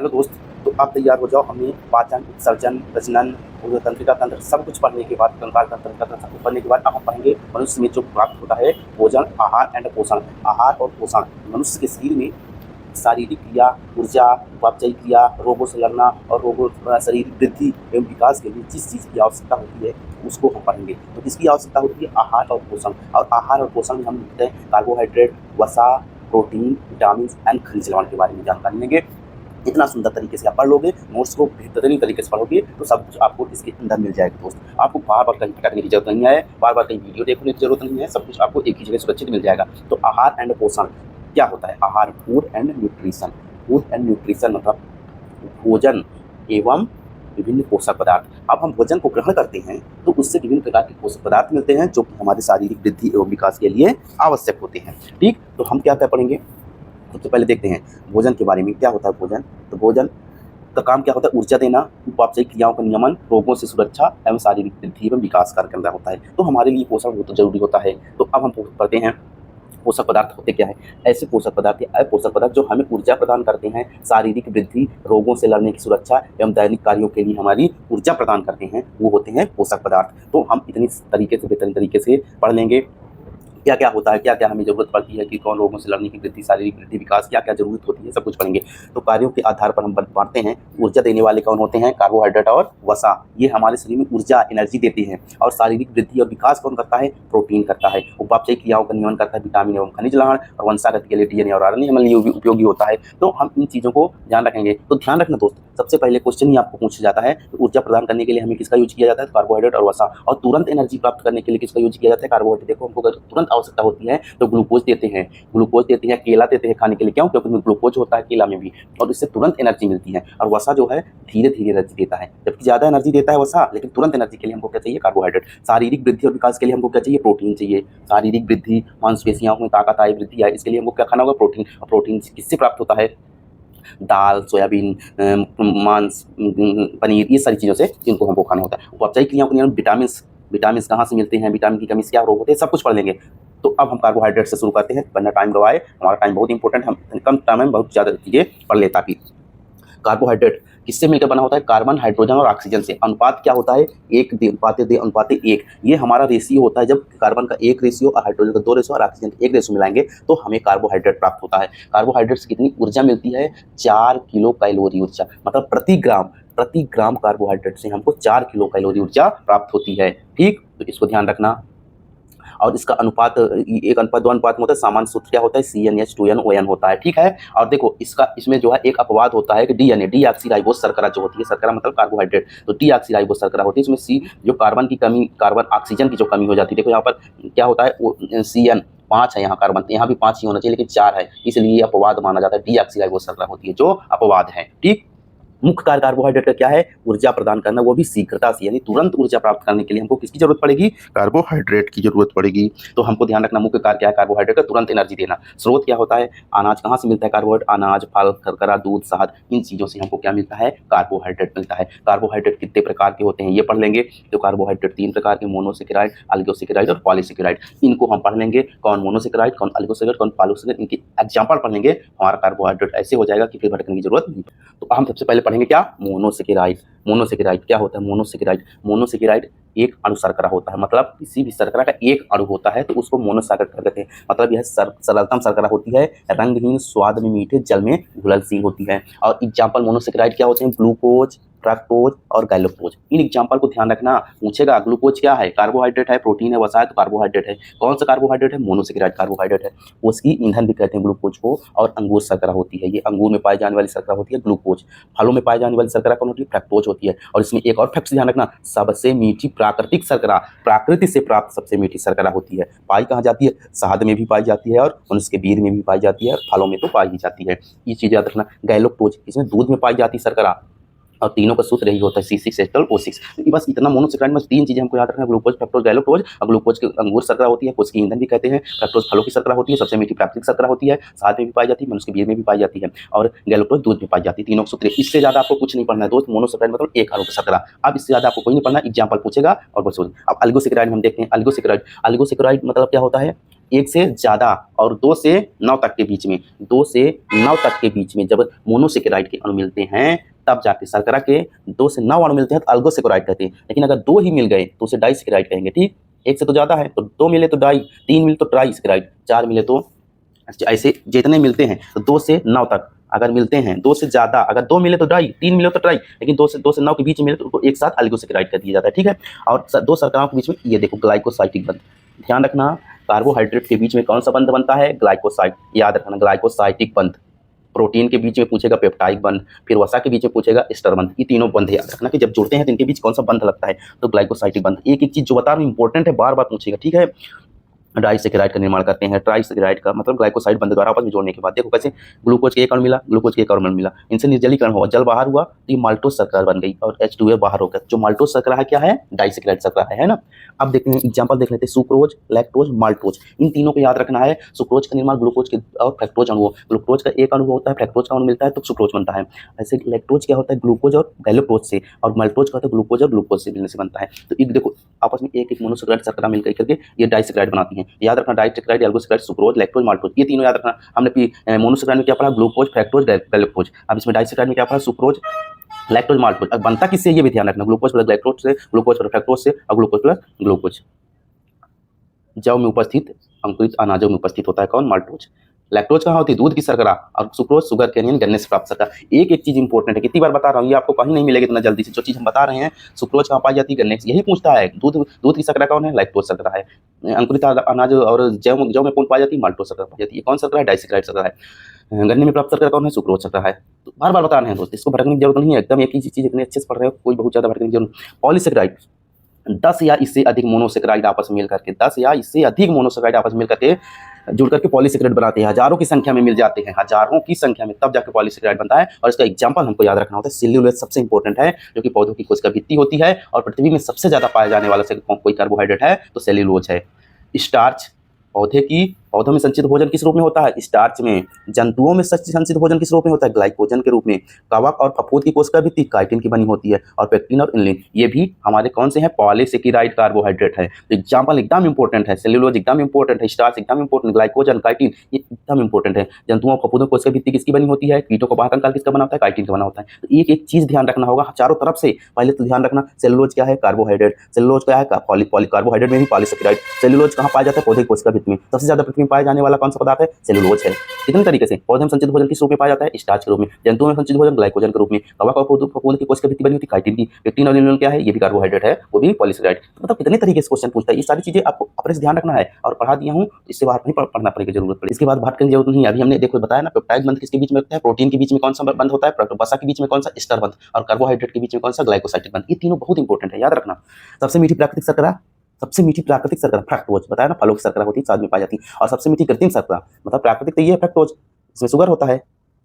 Hello दोस्त। तो आप तैयार हो जाओ। हमने पाचन, उत्सर्जन, प्रजनन, तंत्रिका तंत्र सब कुछ पढ़ने के बाद, कंकाल तंत्र का तंत्र सब कुछ पढ़ने के बाद अब हम पढ़ेंगे मनुष्य में जो प्राप्त होता है भोजन, आहार एंड पोषण। आहार और पोषण मनुष्य के शरीर में शारीरिक क्रिया, ऊर्जा, उपापचयी क्रिया, रोगों से लड़ना और रोगों शरीर वृद्धि एवं विकास के लिए जिस चीज़ की आवश्यकता होती है उसको हम पढ़ेंगे। तो किसकी आवश्यकता होती है? आहार और पोषण। और आहार और पोषण में हम लिखते हैं कार्बोहाइड्रेट, वसा, प्रोटीन, विटामिन एंड खनिज लवण के बारे में जानकारी लेंगे। इतना सुंदर तरीके से आप पढ़ लोगे, नोट्स को बेहतरीन तरीके से पढ़ोगे तो सब कुछ आपको इसके अंदर मिल जाएगा दोस्त। आपको बार बार कहीं भटकने की जरूरत नहीं है, बार बार कहीं वीडियो देखने की जरूरत नहीं है, सब कुछ आपको एक ही जगह सुरक्षित मिल जाएगा। तो आहार एंड पोषण क्या होता है? आहार, food and nutrition. Food and nutrition मतलब भोजन एवं विभिन्न पोषक पदार्थ। अब हम भोजन को ग्रहण करते हैं तो उससे विभिन्न प्रकार के पोषक पदार्थ मिलते हैं जो कि हमारे शारीरिक वृद्धि एवं विकास के लिए आवश्यक होते हैं। ठीक, तो हम क्या क्या पढ़ेंगे? सबसे पहले देखते हैं भोजन के बारे में। क्या होता है भोजन? तो भोजन का काम क्या होता है? ऊर्जा देना, उपापचयी क्रियाओं का नियमन, रोगों से सुरक्षा एवं शारीरिक वृद्धि एवं विकास कार्य करना होता है। तो हमारे लिए पोषण बहुत जरूरी होता है। तो अब हम पढ़ते हैं पोषक पदार्थ होते क्या है। ऐसे पोषक पदार्थ या पोषक पदार्थ जो हमें ऊर्जा प्रदान करते हैं, शारीरिक वृद्धि, रोगों से लड़ने की सुरक्षा एवं दैनिक कार्यों के लिए हमारी ऊर्जा प्रदान करते हैं, वो होते हैं पोषक पदार्थ। तो हम इतनी तरीके से बेहतरीन तरीके से पढ़ लेंगे क्या क्या होता है, क्या क्या हमें जरूरत पड़ती है कि कौन रोगों से लड़ने की वृद्धि, शारीरिक वृद्धि, विकास, क्या क्या जरूरत होती है, सब कुछ पढ़ेंगे। तो कार्यों के आधार पर हम बांटते हैं। ऊर्जा देने वाले कौन होते हैं? कार्बोहाइड्रेट और वसा। ये हमारे शरीर में ऊर्जा, एनर्जी देते हैं। और शारीरिक वृद्धि और विकास कौन करता है? प्रोटीन करता है। उपापचयी क्रियाओं का नियमन करता है विटामिन एवं खनिज लवण। और वंशागत के लिए डीएनए और आरएनए हमारे लिए उपयोगी होता है। तो हम इन चीज़ों को ध्यान रखेंगे। तो ध्यान रखना दोस्त, सबसे पहले क्वेश्चन ही आपको पूछा जाता है ऊर्जा प्रदान करने के लिए हमें किसका यूज किया जाता है? कार्बोहाइड्रेट और वसा। और तुरंत एनर्जी प्राप्त करने के लिए किसका यूज किया जाता है? कार्बोहाइड्रेट। देखो, हमको अगर तुरंत आवश्यकता होती है तो ग्लूकोज देते हैं, केला देते हैं खाने के लिए। क्यों? क्योंकि ग्लूकोज होता है केला में भी और इससे तुरंत एनर्जी मिलती है। और वसा जो है धीरे धीरे एनर्जी देता है, जबकि ज्यादा एनर्जी देता है वसा, लेकिन तुरंत एनर्जी के लिए हमको क्या चाहिए? कार्बोहाइड्रेट। शारीरिक वृद्धि और विकास के लिए हमको क्या चाहिए? प्रोटीन चाहिए। शारीरिक वृद्धि, मांसपेशियों में ताकत आए, वृद्धि आए, इसके लिए हमको क्या खाना होगा? प्रोटीन। और प्रोटीन किससे प्राप्त होता है? दाल, सोयाबीन, मांस, पनीर, ये सारी चीज़ों से इनको हमको खाना होता है। उपापचयी क्रियाओं के नियम, विटामिन कहाँ से मिलते हैं, विटामिन की कमी से क्या रोग होते हैं, सब कुछ पढ़ लेंगे। तो अब हम कार्बोहाइड्रेट से शुरू करते हैं, वरना टाइम गवाए। हमारा टाइम बहुत इंपॉर्टेंट, हम कम टाइम में बहुत ज़्यादा चीज़ें पढ़ ले। ताकि कार्बोहाइड्रेट किससे मिलकर बना होता है? कार्बन, हाइड्रोजन और ऑक्सीजन से। अनुपात क्या होता है? 1:2:1। ये हमारा रेशियो होता है। जब कार्बन का 1 रेशियो और हाइड्रोजन का 2 रेशियो और ऑक्सीजन का 1 रेशियो मिलाएंगे तो हमें कार्बोहाइड्रेट प्राप्त होता है। कार्बोहाइड्रेट से कितनी ऊर्जा मिलती है? 4 किलो कैलोरी ऊर्जा। मतलब प्रति ग्राम कार्बोहाइड्रेट से हमको 4 किलो कैलोरी ऊर्जा प्राप्त होती है। ठीक, तो इसको ध्यान रखना। और इसका अनुपात 1:2 अनुपात में होता है। सामान्य सूत्र क्या होता है? CnH2nOn होता है। ठीक है, और देखो इसमें जो है एक अपवाद होता है कि डीएनए, डीऑक्सीराइबोस शर्करा जो होती है, शर्करा मतलब कार्बोहाइड्रेट, तो डीऑक्सीराइबोस शर्करा होती है। इसमें सी जो कार्बन की कमी, कार्बन ऑक्सीजन की जो कमी हो जाती है। देखो यहाँ पर क्या होता है? CN 5 है, यहाँ कार्बन, यहाँ भी 5 ही होना चाहिए लेकिन 4 है, इसलिए अपवाद माना जाता है। डीऑक्सीराइबोस शर्करा होती है जो अपवाद है। ठीक, मुख्य कार्य कार्बोहाइड्रेट का क्या है? ऊर्जा प्रदान करना, वो भी शीघ्रता से, यानी तुरंत ऊर्जा प्राप्त करने के लिए हमको किसकी जरूरत पड़ेगी? कार्बोहाइड्रेट की जरूरत पड़ेगी। तो हमको ध्यान रखना मुख्य कार्य क्या है? कार्बोहाइड्रेट का तुरंत एनर्जी देना। स्रोत क्या होता है? अनाज। कहाँ से मिलता है कार्बोहाइड्रेट? अनाज, फल, शर्करा, दूध, शहद, इन चीजों से हमको क्या मिलता है? कार्बोहाइड्रेट मिलता है। कार्बोहाइड्रेट कितने प्रकार के होते हैं ये पढ़ लेंगे। तो कार्बोहाइड्रेट 3 प्रकार के, मोनोसेकेराइड, अल्गोसेकेराइड और पॉलीसेकेराइड। इनको हम पढ़ लेंगे, कौन मोनोसेकेराइड, कौन अल्गोसेकेराइड, कौन पॉलीसेकेराइड, इनकी एग्जाम्पल पढ़ लेंगे। हमारा कार्बोहाइड्रेट ऐसे हो जाएगा कि फिर भटकने की जरूरत नहीं। तो हम सबसे पहले पढ़ेंगे क्या? मोनोसेकेराइड। मोनोसेकेराइड क्या होता है? मोनोसेकेराइड एक अणु शर्करा होता है। मतलब किसी भी शर्करा का एक अणु होता है तो उसको मोनोसाइकेराइड कहते हैं। मतलब यह सरलतम शर्करा होती है, रंगहीन, स्वाद में मीठे, जल में घुलनशील होती है। और एग्जाम्पल मोनोसेकेराइड क्या होते हैं? ग्लूकोज, फ्रक्टोज और गैलोक्टोज। इन एग्जाम्पल को ध्यान रखना। पूछेगा ग्लूकोज क्या है? कार्बोहाइड्रेट है, प्रोटीन है, वसा है, तो कार्बोहाइड्रेट है। कौन सा कार्बोहाइड्रेट है? मोनोसेकेराइड कार्बोहाइड्रेट है। उसकी ईंधन भी कहते हैं ग्लूकोज को। और अंगूर शर्करा होती है, ये अंगूर में पाई जाने वाली शर्करा होती है ग्लूकोज। फलों में पाई जाने वाली शर्करा कौन होती है? फ्रक्टोज होती है। और इसमें एक और फैक्ट ध्यान रखना, सबसे मीठी प्राकृतिक शर्करा, प्रकृति से प्राप्त सबसे मीठी शर्करा होती है। पाई कहाँ जाती है? शहद में भी पाई जाती है और उसके बीज में भी पाई जाती है और फलों में तो पाई ही जाती है। ये चीज याद रखना। गैलोक्टोज इसमें दूध में पाई जाती शर्करा, और तीनों का सूत्र यही होता है C6H12O6। बस इतना मोनोसेकेराइड में 3 चीजें हमको याद रखना, ग्लूकोज, फ्रक्टोज, गैलोक्टोज। और ग्लूकोज की अंगूर शर्करा होती है, उसकी ईंधन भी कहते हैं। फ्रक्टोज फलों की शर्करा होती है, सबसे मीठी प्राकृतिक शर्करा होती है, शहद में भी पाई जाती है, मनुष्य के बीज में भी पाई जाती है। और गैलोक्टोज दूध में पाई जाती है। तीनों सूत्र, इससे ज्यादा आपको कुछ नहीं पढ़ना है दोस्त। मोनोसेकेराइड मतलब एक अणु का शर्करा। अब इससे ज्यादा आपको कोई नहीं पढ़ना, एग्जाम्पल पूछेगा और बस। अब अल्गोसेकेराइड हम देखते हैं। अल्गोसेकेराइड मतलब क्या होता है? 1 से ज़्यादा और 2 से 9 तक के बीच में, 2 से 9 तक के बीच में जब मोनोसेकेराइड के अणु मिलते हैं तब जाके शर्करा के 2 से 9 अणु मिलते हैं तो अल्गोसेकेराइड कहते हैं। लेकिन अगर 2 ही मिल गए तो उसे डाइसेकेराइड कहेंगे। ठीक, 1 से तो ज़्यादा है तो 2 मिले तो डाई, 3 मिले तो ट्राइसेकेराइड, 4 मिले तो ऐसे जितने मिलते हैं तो 2 से 9 तक अगर मिलते हैं, 2 से ज़्यादा, अगर 2 मिले तो डाई, 3 मिले तो ट्राई, लेकिन 2 से 9 के बीच में मिले तो उनको एक साथ अल्गोसेकेराइड कर दिया जाता है। ठीक है, और 2 शर्कराओं के बीच में ये देखो ग्लाइकोसाइटिक बंध, ध्यान रखना कार्बोहाइड्रेट के बीच में कौन सा बंध बनता है, ग्लाइकोसाइड, याद रखना ग्लाइकोसाइटिक बंध। प्रोटीन के बीच में पूछेगा पेप्टाइड बंध, फिर वसा के बीच में पूछेगा एस्टर बंध। ये तीनों बंध याद रखना कि जब जुड़ते हैं तो इनके बीच कौन सा बंध लगता है, तो ग्लाइकोसाइटिक बंध। एक एक चीज जो बता रहा हूँ इंपॉर्टेंट है, बार बार पूछेगा। ठीक है, डाइसेकेराइड का निर्माण करते हैं, ट्राइसेकेराइड का मतलब ग्लाइकोसाइड बंध द्वारा आपस में जोड़ने के बाद देखो कैसे ग्लूकोज के एक अणु मिला, ग्लूकोज के एक अणु मिला, इनसे निर्जलीकरण हुआ, जल बाहर हुआ तो ये माल्टोज शर्करा बन गई और H2A बाहर हो गया। जो माल्टोज शर्करा है क्या है, डाइसेकेराइड शर्करा है ना। अब देखते हैं एग्जाम्पल देख लेते हैं, सुक्रोज, लैक्टोज, माल्टोज, इन तीनों को याद रखना है। सुक्रोज का निर्माण ग्लूकोज के और फ्रक्टोज अणु, ग्लूकोज का एक अणु होता है, फ्रक्टोज का अणु मिलता है तो सुक्रोज बनता है। ऐसे लैक्टोज क्या होता है, ग्लूकोज और गैलक्टोज से, और माल्टोज का होता है ग्लूकोज और ग्लूकोज से मिलने से बनता है। तो ये देखो आपस में एक एक मोनोसेकेराइड शर्करा मिलकर करके ये डाइसेकेराइड बनाती है। याद रखना डाइसेकेराइड, एल्गोसेकेराइड, सुक्रोज, लैक्टोज, माल्टोज, ये तीनों याद रखना। हमने मोनोसेकेराइड में क्या पढ़ा, ग्लूकोज, फ्रक्टोज, गैलक्टोज। अब इसमें डाइसेकेराइड में क्या पढ़ा, सुक्रोज, लैक्टोज, माल्टोज। अब बनता किससे ये भी ध्यान रखना, ग्लूकोज प्लस ग्लाइकोज से, ग्लूकोज प्लस फ्रक्टोज से और ग्लूकोज प्लस ग्लूकोज। जव में उपस्थित अंकुरित अनाजों में उपस्थित होता है कौन, माल्टोज। लैक्टोज कहाँ होती है, दूध की शर्करा, और सुक्रोज शुगर कैनियन गन्ने से प्राप्त शर्करा। एक एक चीज इंपॉर्टेंट है, कितनी बार बता रहा हूँ, ये आपको कहीं नहीं मिलेगी इतना जल्दी से। जो चीज हम बता रहे हैं, सुक्रोज कहाँ पाई जाती है, गन्ने से, यही पूछता है। दूध की शर्करा कौन है, लैक्टोज शर्करा है। अंकुरित अनाज और जव में कौन पाई जाती है, माल्टोज शर्करा पाई जाती है। कौन शर्करा है, डाइसेकेराइड शर्करा है। गन्ने में प्राप्त शर्करा कौन है, सुक्रोज शर्करा है। तो बार बार बता रहे हैं दोस्त, इसको भटकने की जरूरत नहीं है, एकदम एक ही चीज इतने अच्छे से पढ़ रहे हो, कोई बहुत ज्यादा भटकने की जरूरत। पॉलीसेकेराइड, 10 या इससे अधिक मोनोसेकेराइड आपस में मिल करके, 10 या इससे अधिक मोनोसेकेराइड आपस में मिल करके जुड़ करके पॉलीसेकेराइड बनाते हैं। हजारों की संख्या में मिल जाते हैं, हजारों की संख्या में, तब जाके पॉलीसेकेराइड बनता है। और इसका एग्जांपल हमको याद रखना होता है, सेल्यूलोज सबसे इंपॉर्टेंट है, जो कि पौधों की कोशिका भित्ति होती है और पृथ्वी में सबसे ज्यादा पाया जाने वाला से कोई कार्बोहाइड्रेट है तो सेल्यूलोज है। स्टार्च, पौधों में संचित भोजन किस रूप में होता है, स्टार्च में। जंतुओं में संचित भोजन किस रूप में होता है, ग्लाइकोजन के रूप में। कवक और फफूंद की कोशिका भित्ति काइटिन की बनी होती है, और पेक्टिन और इनलिन ये भी हमारे कौन से हैं, पॉलीसेकेराइड कार्बोहाइड्रेट है। तो एग्जाम्पल एकदम इंपॉर्टेंट है, सेल्यूलोज एकदम इंपॉर्टेंट है, स्टार्च एकदम इंपॉर्टेंट, ग्लाइकोजन, काइटिन ये एकदम इंपॉर्टेंट है। जंतुओं और फफूंदों कोशिका भित्ति किसकी बनी होती है, कीटों को बाहर कंकाल किसका बना होता है, काइटिन का बना होता है। तो एक एक चीज ध्यान रखना होगा चारों तरफ से। पहले तो ध्यान रखना सेल्यूलोज क्या है, कार्बोहाइड्रेट। सेल्यूलोज क्या है, कार्बोहाइड्रेट में भी पॉलीसेकेराइड। सेल्यूलोज कहाँ पाया जाता है, पौधे की कोशिका भित्ति में। सबसे ज्यादा पृथ्वी में पाया जाने वाला कौन सा पदार्थ है, सेल्यूलोज है। कितने तरीके से पौधे में संचित भोजन किस रूप में पाया जाता है, स्टार्च के रूप में। जंतुओं में संचित भोजन ग्लाइकोजन के रूप में। कवक और फफूंद की कोशिका भित्ति बनी होती है काइटिन की। पेक्टिन और इनलिन क्या है, ये भी कार्बोहाइड्रेट है, वो भी पॉलीसेकेराइड। मतलब कितने तरीके से क्वेश्चन पूछता है, ये सारी चीजें आपको अपने से ध्यान रखना है। और पढ़ा दिया हूँ, इससे बाहर नहीं पढ़ना पड़ेगी, जरूरत पड़े इसके बाद बात करने की जरूरत नहीं है। अभी हमने देखो बताया ना, पेप्टाइड बंध किसके बीच में होता है, प्रोटीन के बीच में कौन सा बंध होता है, वसा के बीच में कौन सा, एस्टर बंध, और कार्बोहाइड्रेट के बीच में कौन सा, ग्लाइकोसाइडिक बंध। ये तीनों बहुत इंपॉर्टेंट है, याद रखना। सबसे मीठी प्राकृतिक शर्करा, सबसे मीठी प्राकृतिक शर्करा फ्रक्टोज, बताया ना, फलों की शर्करा होती है, स्वाद में पाई जाती है। और सबसे मीठी कृत्रिम शर्करा, मतलब प्राकृतिक तो ये है फ्रक्टोज, इसमें शुगर होता है,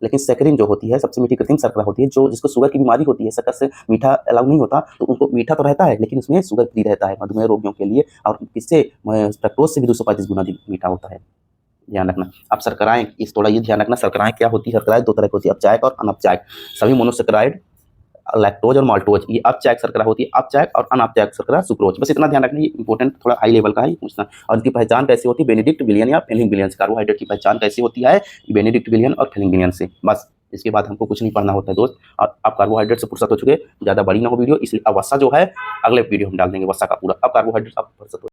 लेकिन सैकरिन जो होती है सबसे मीठी कृत्रिम शर्करा होती है, जो जिसको शुगर की बीमारी होती है, शक्कर से मीठा अलाउ नहीं होता, तो उनको मीठा तो रहता है लेकिन उसमें शुगर फ्री रहता है मधुमेह रोगियों के लिए, और किससे, फ्रक्टोज से भी 235 गुना मीठा होता है, ध्यान रखना। अब शर्कराएं, इस थोड़ा ये ध्यान रखना, शर्कराएं क्या होती है, शर्कराएं 2 तरह की होती है, अपचायक और अनअपचायक। सभी मोनोसेकेराइड, लैक्टोज और माल्टोज ये अपचायक शर्करा होती है, अपचायक और अनअपचायक शर्करा सुक्रोज। बस इतना ध्यान रखना, ये इंपॉर्टेंट थोड़ा हाई लेवल का है पूछना। और इनकी पहचान कैसे होती है, बेनेडिक्ट विलियन या फेलिंग विलियन से। कार्बोहाइड्रेट की पहचान कैसे होती है, बेनेडिक्ट विलियन और फेलिंग विलियन से। बस इसके बाद हमको कुछ नहीं पढ़ना होता है दोस्त। और आप कार्बोहाइड्रेट से फुर्सत हो चुके, ज़्यादा बड़ी ना हो वीडियो, इसलिए अब वसा जो है अगले वीडियो हम डाल देंगे वसा का पूरा। अब कार्बोहाइड्रेट आप फुर्सत हो